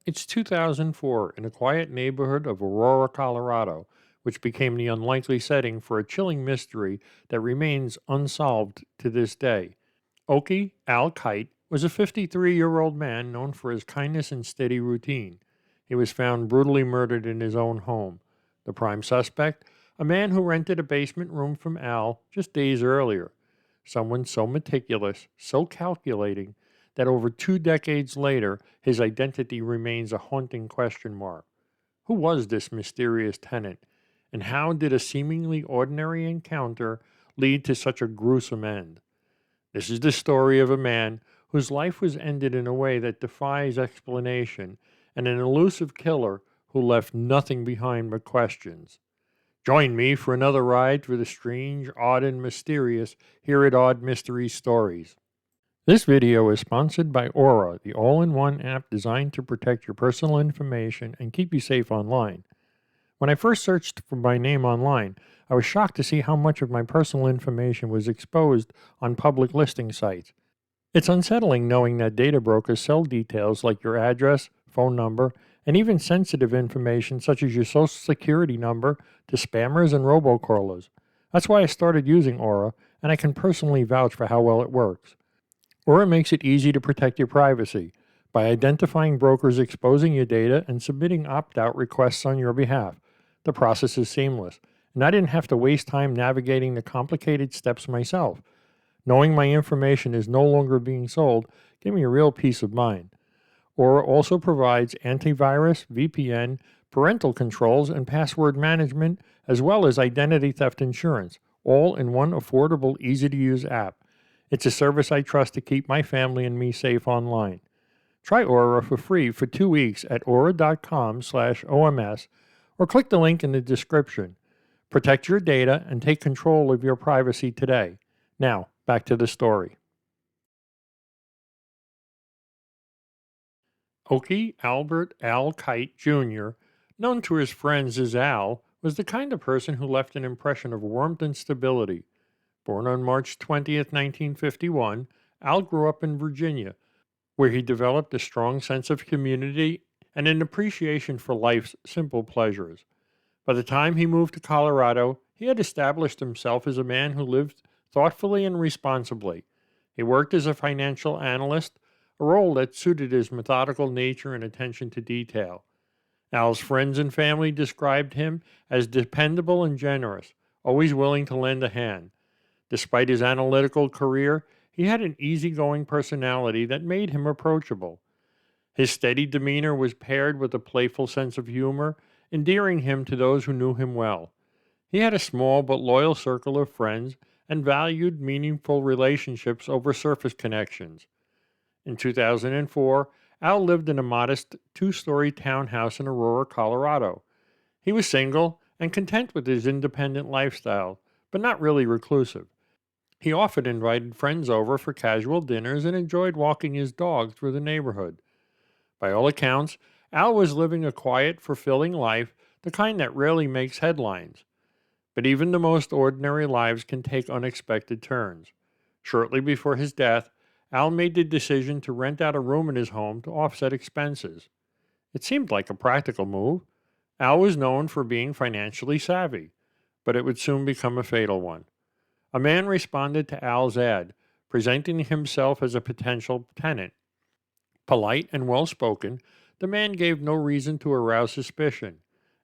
It's 2004 in a quiet neighborhood of Aurora, Colorado, which became the unlikely setting for a chilling mystery that remains unsolved to this day. Oki Al Kite was a 53-year-old man known for his kindness and steady routine. He was found brutally murdered in his own home. The prime suspect, a man who rented a basement room from Al just days earlier. Someone so meticulous, so calculating, that over 2 decades later, his identity remains a haunting question mark. Who was this mysterious tenant, and how did a seemingly ordinary encounter lead to such a gruesome end? This is the story of a man whose life was ended in a way that defies explanation, and an elusive killer who left nothing behind but questions. Join me for another ride through the strange, odd, and mysterious here at Odd Mystery Stories. This video is sponsored by Aurora, the all-in-one app designed to protect your personal information and keep you safe online. When I first searched for my name online, I was shocked to see how much of my personal information was exposed on public listing sites. It's unsettling knowing that data brokers sell details like your address, phone number, and even sensitive information such as your social security number to spammers and robocallers. That's why I started using Aura, and I can personally vouch for how well it works. Aura makes it easy to protect your privacy by identifying brokers exposing your data and submitting opt-out requests on your behalf. The process is seamless, and I didn't have to waste time navigating the complicated steps myself. Knowing my information is no longer being sold gave me a real peace of mind. Aura also provides antivirus, VPN, parental controls, and password management, as well as identity theft insurance, all in one affordable, easy-to-use app. It's a service I trust to keep my family and me safe online. Try Aura for free for 2 weeks at aura.com/OMS or click the link in the description. Protect your data and take control of your privacy today. Now, back to the story. Oki Albert Al Kite Jr., known to his friends as Al, was the kind of person who left an impression of warmth and stability. Born on March 20th, 1951, Al grew up in Virginia, where he developed a strong sense of community and an appreciation for life's simple pleasures. By the time he moved to Colorado, he had established himself as a man who lived thoughtfully and responsibly. He worked as a financial analyst, a role that suited his methodical nature and attention to detail. Al's friends and family described him as dependable and generous, always willing to lend a hand. Despite his analytical career, he had an easygoing personality that made him approachable. His steady demeanor was paired with a playful sense of humor, endearing him to those who knew him well. He had a small but loyal circle of friends and valued meaningful relationships over surface connections. In 2004, Al lived in a modest 2-story townhouse in Aurora, Colorado. He was single and content with his independent lifestyle, but not really reclusive. He often invited friends over for casual dinners and enjoyed walking his dog through the neighborhood. By all accounts, Al was living a quiet, fulfilling life, the kind that rarely makes headlines. But even the most ordinary lives can take unexpected turns. Shortly before his death, Al made the decision to rent out a room in his home to offset expenses. It seemed like a practical move. Al was known for being financially savvy, but it would soon become a fatal one. A man responded to Al's ad, presenting himself as a potential tenant. Polite and well spoken, the man gave no reason to arouse suspicion.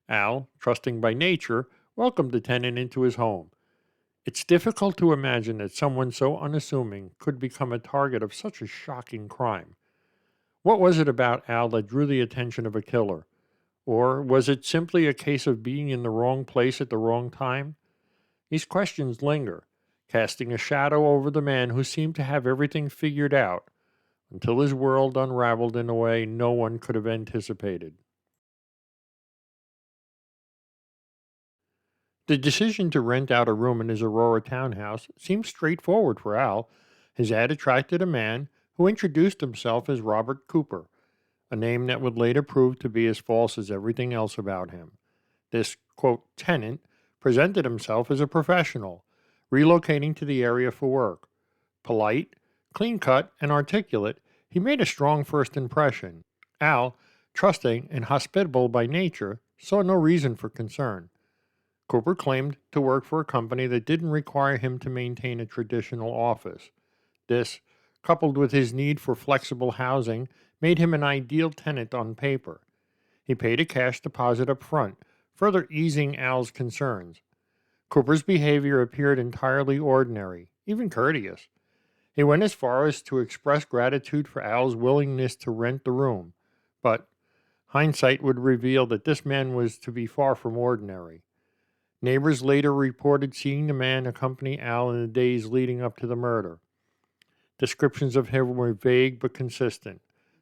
Al, trusting by nature, welcomed the tenant into his home. It's difficult to imagine that someone so unassuming could become a target of such a shocking crime. What was it about Al that drew the attention of a killer? Or was it simply a case of being in the wrong place at the wrong time? These questions linger, casting a shadow over the man who seemed to have everything figured out, until his world unraveled in a way no one could have anticipated. The decision to rent out a room in his Aurora townhouse seemed straightforward for Al. His ad attracted a man who introduced himself as Robert Cooper, a name that would later prove to be as false as everything else about him. This, quote, tenant presented himself as a professional, relocating to the area for work. Polite, clean cut, and articulate, he made a strong first impression. Al, Trusting and hospitable by nature, saw no reason for concern. Cooper claimed to work for a company that didn't require him to maintain a traditional office. This, coupled with his need for flexible housing, made him an ideal tenant on paper. He paid a cash deposit up front, further easing Al's concerns. Cooper's behavior appeared entirely ordinary, even courteous. He went as far as to express gratitude for Al's willingness to rent the room, but hindsight would reveal that this man was to be far from ordinary. Neighbors later reported seeing the man accompany Al in the days leading up to the murder. Descriptions of him were vague but consistent: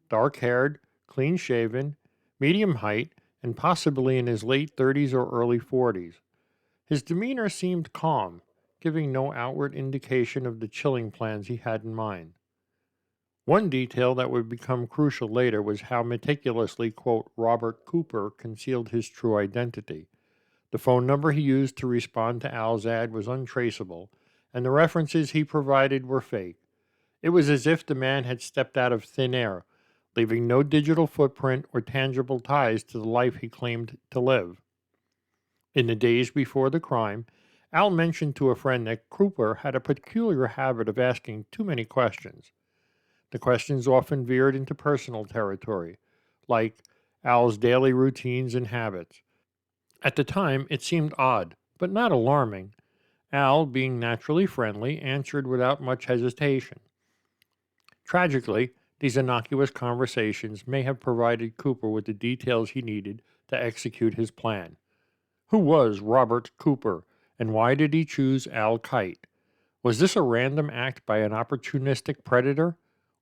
dark haired, clean shaven, medium height, and possibly in his late 30s or early 40s. His demeanor seemed calm, giving no outward indication of the chilling plans he had in mind. One detail that would become crucial later was how meticulously, quote, Robert Cooper concealed his true identity. The phone number he used to respond to Al's ad was untraceable, and the references he provided were fake. It was as if the man had stepped out of thin air, leaving no digital footprint or tangible ties to the life he claimed to live. In the days before the crime, Al mentioned to a friend that Cooper had a peculiar habit of asking too many questions. The questions often veered into personal territory, like Al's daily routines and habits. At the time, it seemed odd, but not alarming. Al, being naturally friendly, answered without much hesitation. Tragically, these innocuous conversations may have provided Cooper with the details he needed to execute his plan. Who was Robert Cooper, and why did he choose Al Kite? Was this a random act by an opportunistic predator?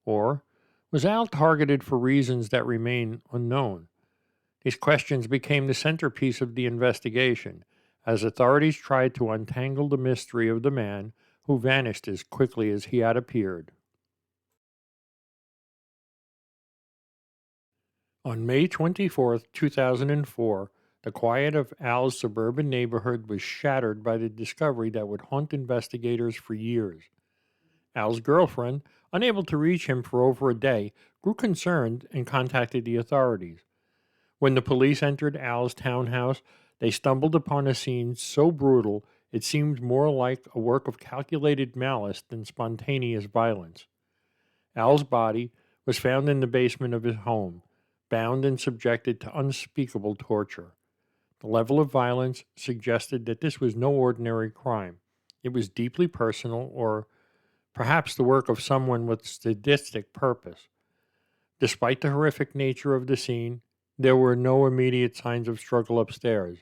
Or was Al targeted for reasons that remain unknown? These questions became the centerpiece of the investigation as authorities tried to untangle the mystery of the man who vanished as quickly as he had appeared. On May 24th, 2004, the quiet of Al's suburban neighborhood was shattered by the discovery that would haunt investigators for years. Al's girlfriend, unable to reach him for over a day, grew concerned and contacted the authorities. When the police entered Al's townhouse, they stumbled upon a scene so brutal it seemed more like a work of calculated malice than spontaneous violence. Al's body was found in the basement of his home, bound and subjected to unspeakable torture. The level of violence suggested that this was no ordinary crime. It was deeply personal, or perhaps the work of someone with sadistic purpose. Despite the horrific nature of the scene, there were no immediate signs of struggle upstairs,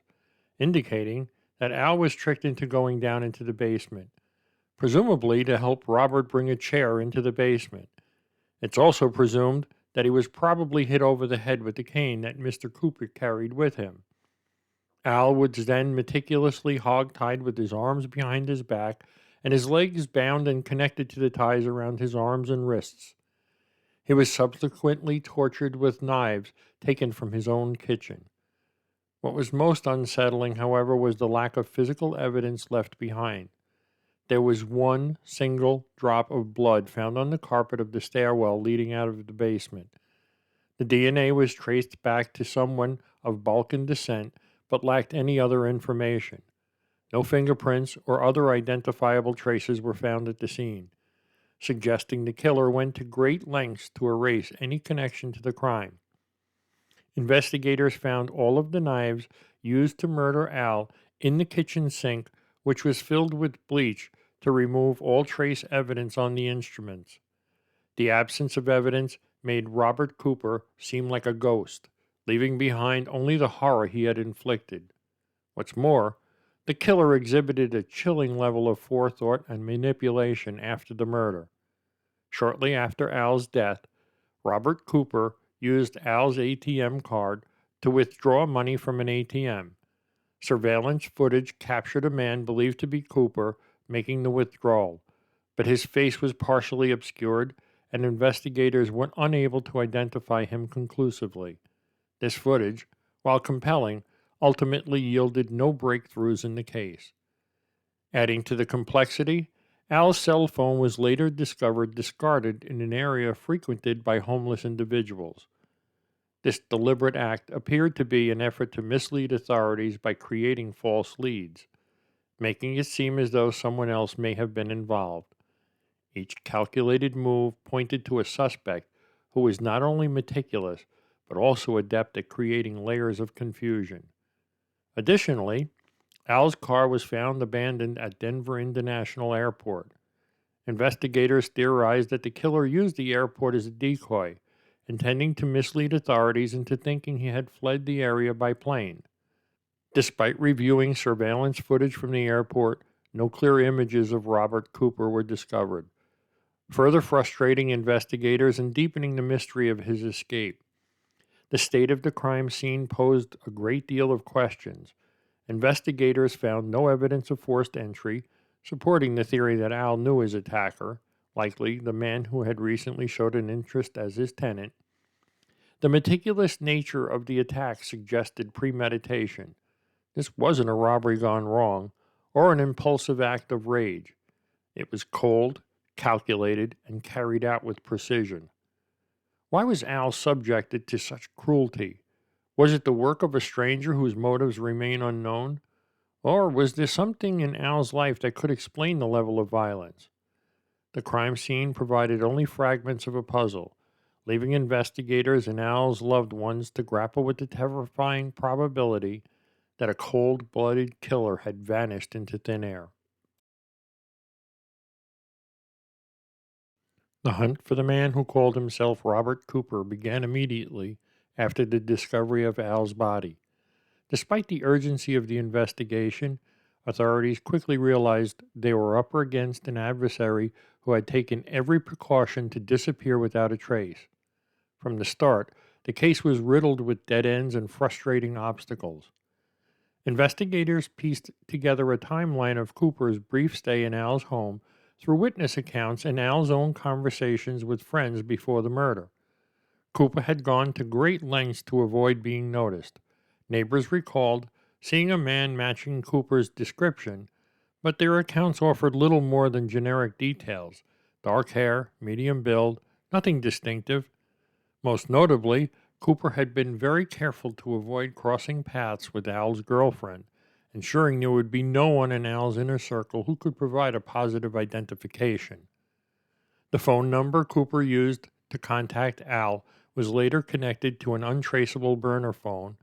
indicating that Al was tricked into going down into the basement, presumably to help Robert bring a chair into the basement. It's also presumed that he was probably hit over the head with the cane that Mr. Cooper carried with him. Al was then meticulously hog-tied with his arms behind his back and his legs bound and connected to the ties around his arms and wrists. He was subsequently tortured with knives taken from his own kitchen. What was most unsettling, however, was the lack of physical evidence left behind. There was one single drop of blood found on the carpet of the stairwell leading out of the basement. The DNA was traced back to someone of Balkan descent, but lacked any other information. No fingerprints or other identifiable traces were found at the scene, suggesting the killer went to great lengths to erase any connection to the crime. Investigators found all of the knives used to murder Al in the kitchen sink, which was filled with bleach to remove all trace evidence on the instruments. The absence of evidence made Robert Cooper seem like a ghost, leaving behind only the horror he had inflicted. What's more, the killer exhibited a chilling level of forethought and manipulation after the murder. Shortly after Al's death, Robert Cooper used Al's ATM card to withdraw money from an ATM. Surveillance footage captured a man believed to be Cooper making the withdrawal, but his face was partially obscured and investigators were unable to identify him conclusively. This footage, while compelling, ultimately yielded no breakthroughs in the case. Adding to the complexity, Al's cell phone was later discovered discarded in an area frequented by homeless individuals. This deliberate act appeared to be an effort to mislead authorities by creating false leads, making it seem as though someone else may have been involved. Each calculated move pointed to a suspect who was not only meticulous, but also adept at creating layers of confusion. Additionally, Al's car was found abandoned at Denver International Airport. Investigators theorized that the killer used the airport as a decoy, intending to mislead authorities into thinking he had fled the area by plane. Despite reviewing surveillance footage from the airport, no clear images of Robert Cooper were discovered, further frustrating investigators and deepening the mystery of his escape. The state of the crime scene posed a great deal of questions. Investigators found no evidence of forced entry, supporting the theory that Al knew his attacker, likely the man who had recently showed an interest as his tenant. The meticulous nature of the attack suggested premeditation. This wasn't a robbery gone wrong, or an impulsive act of rage. It was cold, calculated, and carried out with precision. Why was Al subjected to such cruelty? Was it the work of a stranger whose motives remain unknown? Or was there something in Al's life that could explain the level of violence? The crime scene provided only fragments of a puzzle, leaving investigators and Al's loved ones to grapple with the terrifying probability that a cold-blooded killer had vanished into thin air. The hunt for the man who called himself Robert Cooper began immediately after the discovery of Al's body. Despite the urgency of the investigation, authorities quickly realized they were up against an adversary who had taken every precaution to disappear without a trace. From the start, the case was riddled with dead ends and frustrating obstacles. Investigators pieced together a timeline of Cooper's brief stay in Al's home through witness accounts and Al's own conversations with friends before the murder. Cooper had gone to great lengths to avoid being noticed. Neighbors recalled seeing a man matching Cooper's description, but their accounts offered little more than generic details: dark hair, medium build, nothing distinctive. Most notably, Cooper had been very careful to avoid crossing paths with Al's girlfriend, ensuring there would be no one in Al's inner circle who could provide a positive identification. The phone number Cooper used to contact Al was later connected to an untraceable burner phone,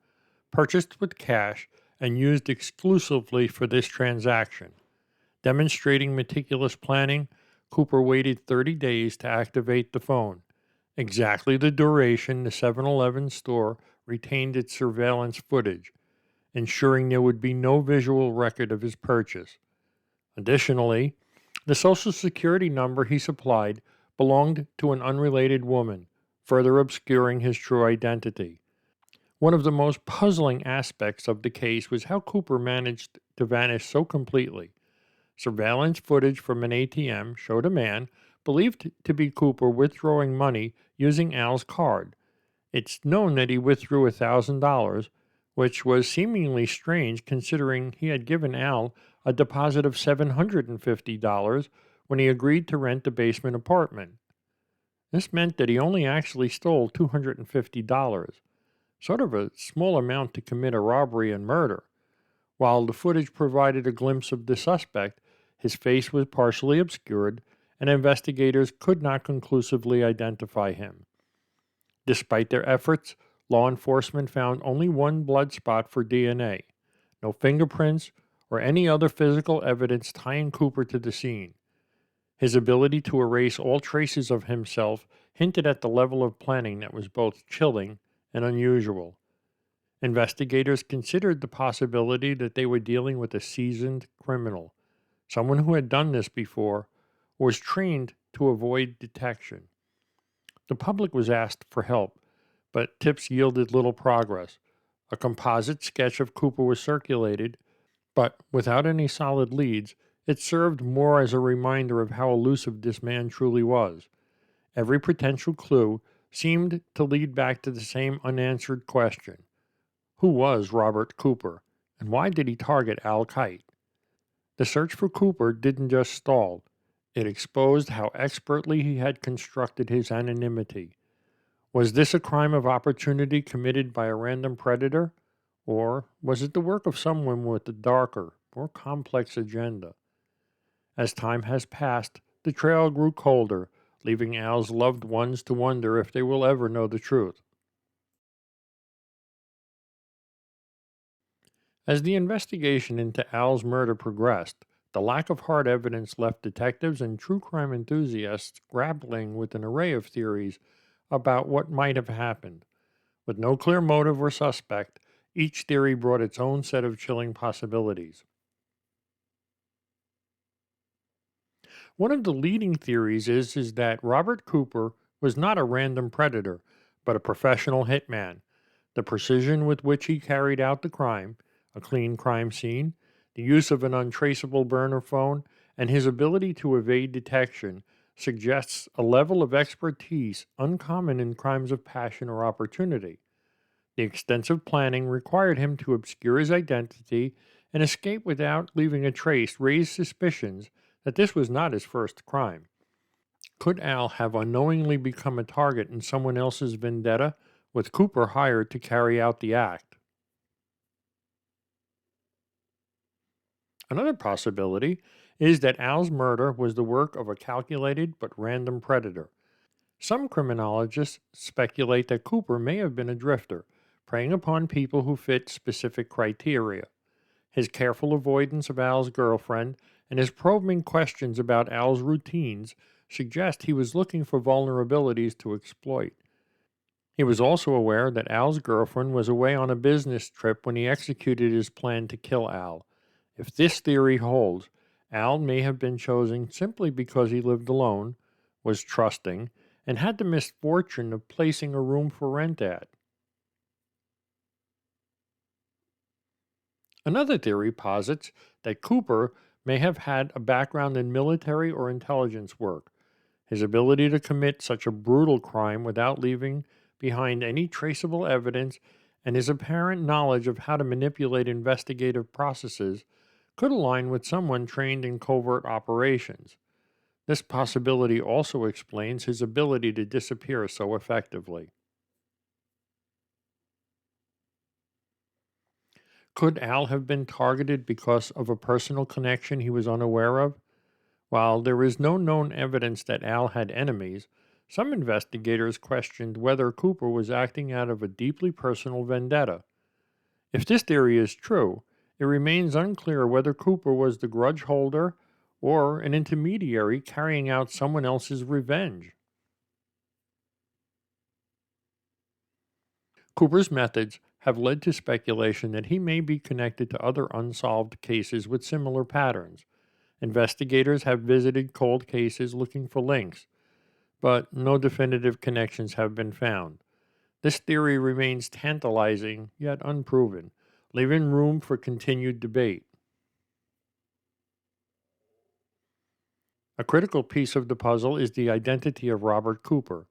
purchased with cash and used exclusively for this transaction. Demonstrating meticulous planning, Cooper waited 30 days to activate the phone, exactly the duration the 7-Eleven store retained its surveillance footage, ensuring there would be no visual record of his purchase. Additionally, the Social Security number he supplied belonged to an unrelated woman, further obscuring his true identity. One of the most puzzling aspects of the case was how Cooper managed to vanish so completely. Surveillance footage from an ATM showed a man, believed to be Cooper, withdrawing money using Al's card. It's known that he withdrew $1,000, which was seemingly strange considering he had given Al a deposit of $750 when he agreed to rent the basement apartment. This meant that he only actually stole $250, sort of a small amount to commit a robbery and murder. While the footage provided a glimpse of the suspect, his face was partially obscured, and investigators could not conclusively identify him. Despite their efforts, law enforcement found only one blood spot for DNA, no fingerprints or any other physical evidence tying Cooper to the scene. His ability to erase all traces of himself hinted at the level of planning that was both chilling and unusual. Investigators considered the possibility that they were dealing with a seasoned criminal, someone who had done this before, or was trained to avoid detection. The public was asked for help, but tips yielded little progress. A composite sketch of Cooper was circulated, but without any solid leads, it served more as a reminder of how elusive this man truly was. Every potential clue seemed to lead back to the same unanswered question: who was Robert Cooper, and why did he target Al Kite? The search for Cooper didn't just stall, it exposed how expertly he had constructed his anonymity. Was this a crime of opportunity committed by a random predator? Or was it the work of someone with a darker, more complex agenda? As time has passed, the trail grew colder, leaving Al's loved ones to wonder if they will ever know the truth. As the investigation into Al's murder progressed, the lack of hard evidence left detectives and true crime enthusiasts grappling with an array of theories about what might have happened. With no clear motive or suspect, each theory brought its own set of chilling possibilities. One of the leading theories is that Robert Cooper was not a random predator, but a professional hitman. The precision with which he carried out the crime, a clean crime scene, the use of an untraceable burner phone, and his ability to evade detection suggests a level of expertise uncommon in crimes of passion or opportunity. The extensive planning required him to obscure his identity and escape without leaving a trace raised suspicions that this was not his first crime. Could Al have unknowingly become a target in someone else's vendetta, with Cooper hired to carry out the act? Another possibility is that Al's murder was the work of a calculated but random predator. Some criminologists speculate that Cooper may have been a drifter, preying upon people who fit specific criteria. His careful avoidance of Al's girlfriend and his probing questions about Al's routines suggest he was looking for vulnerabilities to exploit. He was also aware that Al's girlfriend was away on a business trip when he executed his plan to kill Al. If this theory holds, Al may have been chosen simply because he lived alone, was trusting, and had the misfortune of placing a room for rent at. Another theory posits that Cooper may have had a background in military or intelligence work. His ability to commit such a brutal crime without leaving behind any traceable evidence and his apparent knowledge of how to manipulate investigative processes could align with someone trained in covert operations. This possibility also explains his ability to disappear so effectively. Could Al have been targeted because of a personal connection he was unaware of? While there is no known evidence that Al had enemies, some investigators questioned whether Cooper was acting out of a deeply personal vendetta. If this theory is true, it remains unclear whether Cooper was the grudge holder or an intermediary carrying out someone else's revenge. Cooper's methods have led to speculation that he may be connected to other unsolved cases with similar patterns. Investigators have visited cold cases looking for links, but no definitive connections have been found. This theory remains tantalizing yet unproven, leaving room for continued debate. A critical piece of the puzzle is the identity of Robert Cooper.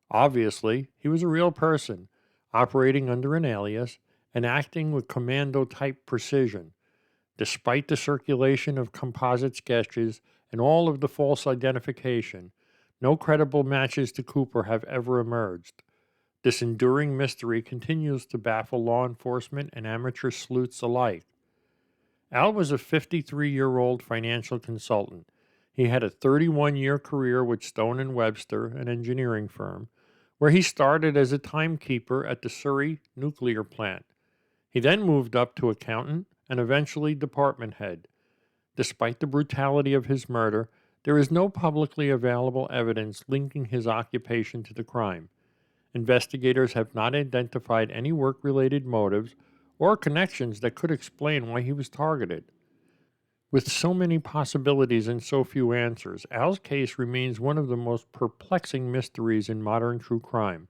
Obviously, he was a real person, operating under an alias and acting with commando type precision. Despite the circulation of composite sketches and all of the false identification, no credible matches to Cooper have ever emerged. This enduring mystery continues to baffle law enforcement and amateur sleuths alike. Al was a 53-year-old financial consultant. He had a 31-year career with Stone and Webster, an engineering firm, where he started as a timekeeper at the Surrey nuclear plant. He then moved up to accountant and eventually department head. Despite the brutality of his murder, there is no publicly available evidence linking his occupation to the crime. Investigators have not identified any work related motives or connections that could explain why he was targeted. With so many possibilities and so few answers, Al's case remains one of the most perplexing mysteries in modern true crime.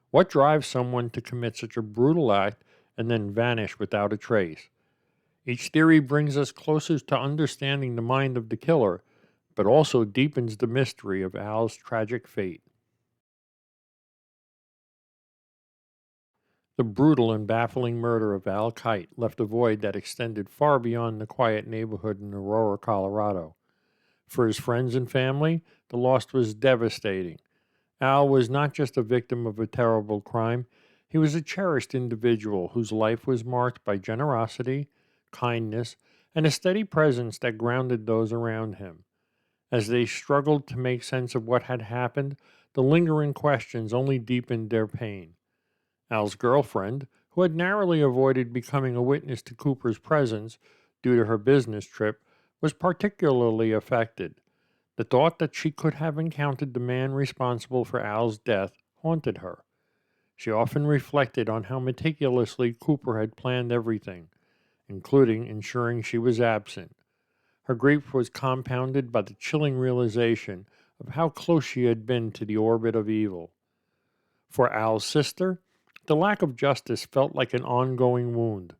What drives someone to commit such a brutal act and then vanish without a trace? Each theory brings us closer to understanding the mind of the killer, but also deepens the mystery of Al's tragic fate. The brutal and baffling murder of Al Kite left a void that extended far beyond the quiet neighborhood in Aurora, Colorado. For his friends and family, the loss was devastating. Al was not just a victim of a terrible crime, he was a cherished individual whose life was marked by generosity, kindness, and a steady presence that grounded those around him. As they struggled to make sense of what had happened, the lingering questions only deepened their pain. Al's girlfriend, who had narrowly avoided becoming a witness to Cooper's presence due to her business trip, was particularly affected. The thought that she could have encountered the man responsible for Al's death haunted her. She often reflected on how meticulously Cooper had planned everything, including ensuring she was absent. Her grief was compounded by the chilling realization of how close she had been to the orbit of evil. For Al's sister, the lack of justice felt like an ongoing wound.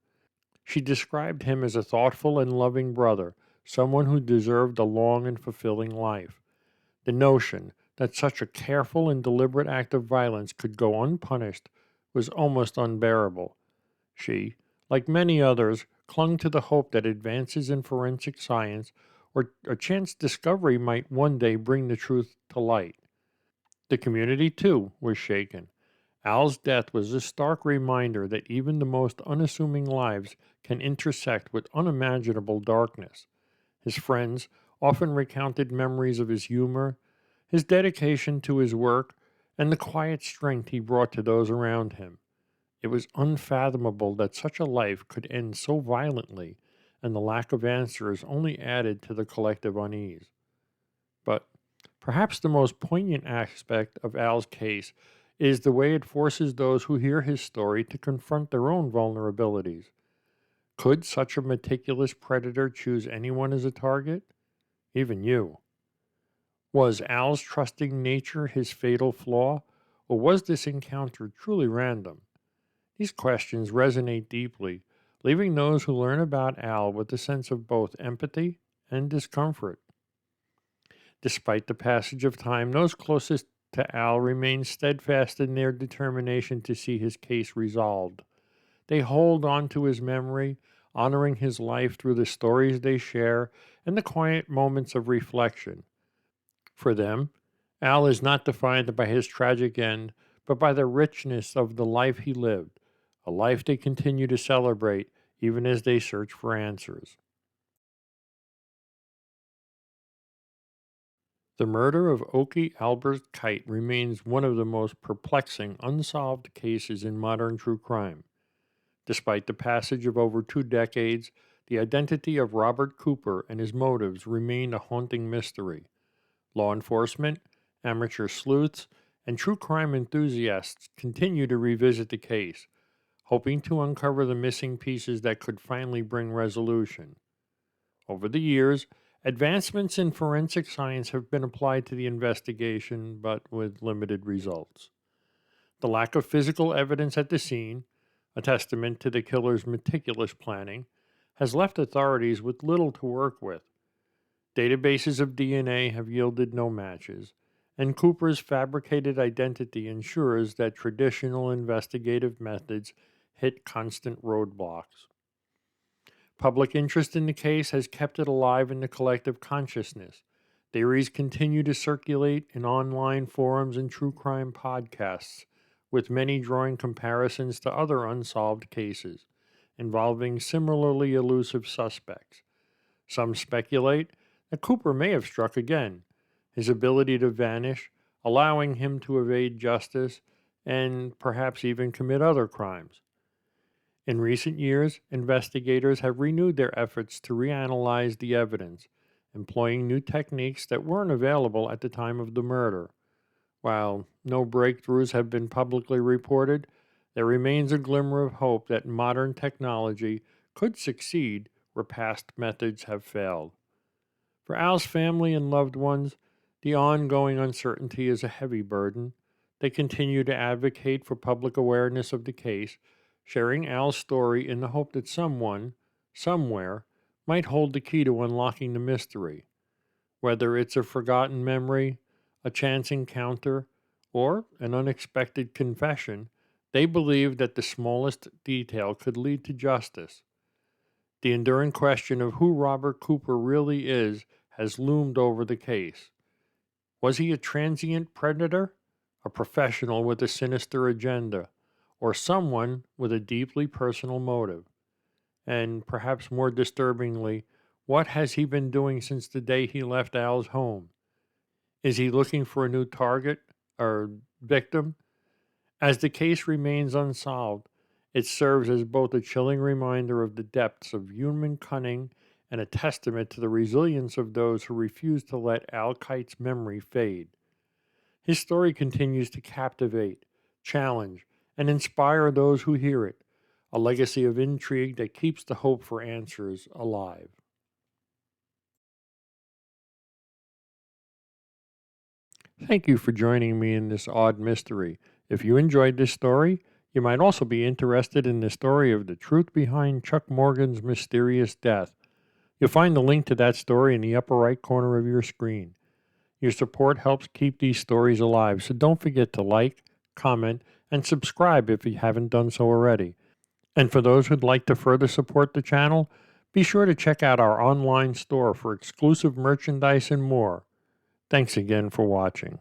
She described him as a thoughtful and loving brother, someone who deserved a long and fulfilling life. The notion that such a careful and deliberate act of violence could go unpunished was almost unbearable. She, like many others, clung to the hope that advances in forensic science or a chance discovery might one day bring the truth to light. The community, too, was shaken. Al's death was a stark reminder that even the most unassuming lives can intersect with unimaginable darkness. His friends often recounted memories of his humor, his dedication to his work, and the quiet strength he brought to those around him. It was unfathomable that such a life could end so violently, and the lack of answers only added to the collective unease. But perhaps the most poignant aspect of Al's case is the way it forces those who hear his story to confront their own vulnerabilities. Could such a meticulous predator choose anyone as a target? Even you. Was Al's trusting nature his fatal flaw, or was this encounter truly random? These questions resonate deeply, leaving those who learn about Al with a sense of both empathy and discomfort. Despite the passage of time, those closest to Al remain steadfast in their determination to see his case resolved. They hold on to his memory, honoring his life through the stories they share and the quiet moments of reflection. For them, Al is not defined by his tragic end, but by the richness of the life he lived, a life they continue to celebrate even as they search for answers. The murder of Oki Albert Kite remains one of the most perplexing unsolved cases in modern true crime. Despite the passage of over 2 decades, the identity of Robert Cooper and his motives remain a haunting mystery. Law enforcement, amateur sleuths, and true crime enthusiasts continue to revisit the case, hoping to uncover the missing pieces that could finally bring resolution. Over the years, advancements in forensic science have been applied to the investigation, but with limited results. The lack of physical evidence at the scene, a testament to the killer's meticulous planning, has left authorities with little to work with. Databases of DNA have yielded no matches, and Cooper's fabricated identity ensures that traditional investigative methods hit constant roadblocks. Public interest in the case has kept it alive in the collective consciousness. Theories continue to circulate in online forums and true crime podcasts, with many drawing comparisons to other unsolved cases involving similarly elusive suspects. Some speculate that Cooper may have struck again, his ability to vanish, allowing him to evade justice and perhaps even commit other crimes. In recent years, investigators have renewed their efforts to reanalyze the evidence, employing new techniques that weren't available at the time of the murder. While no breakthroughs have been publicly reported, there remains a glimmer of hope that modern technology could succeed where past methods have failed. For Al's family and loved ones, the ongoing uncertainty is a heavy burden. They continue to advocate for public awareness of the case, sharing Al's story in the hope that someone, somewhere, might hold the key to unlocking the mystery. Whether it's a forgotten memory, a chance encounter, or an unexpected confession, they believe that the smallest detail could lead to justice. The enduring question of who Robert Cooper really is has loomed over the case. Was he a transient predator, a professional with a sinister agenda, or someone with a deeply personal motive? And perhaps more disturbingly, what has he been doing since the day he left Al's home? Is he looking for a new target or victim? As the case remains unsolved, it serves as both a chilling reminder of the depths of human cunning and a testament to the resilience of those who refuse to let Al Kite's memory fade. His story continues to captivate, challenge, and inspire those who hear it, a legacy of intrigue that keeps the hope for answers alive. Thank you for joining me in this odd mystery. If you enjoyed this story, you might also be interested in the story of the truth behind Chuck Morgan's mysterious death. You'll find the link to that story in the upper right corner of your screen. Your support helps keep these stories alive, so don't forget to like, comment, and subscribe if you haven't done so already. And for those who'd like to further support the channel, be sure to check out our online store for exclusive merchandise and more. Thanks again for watching.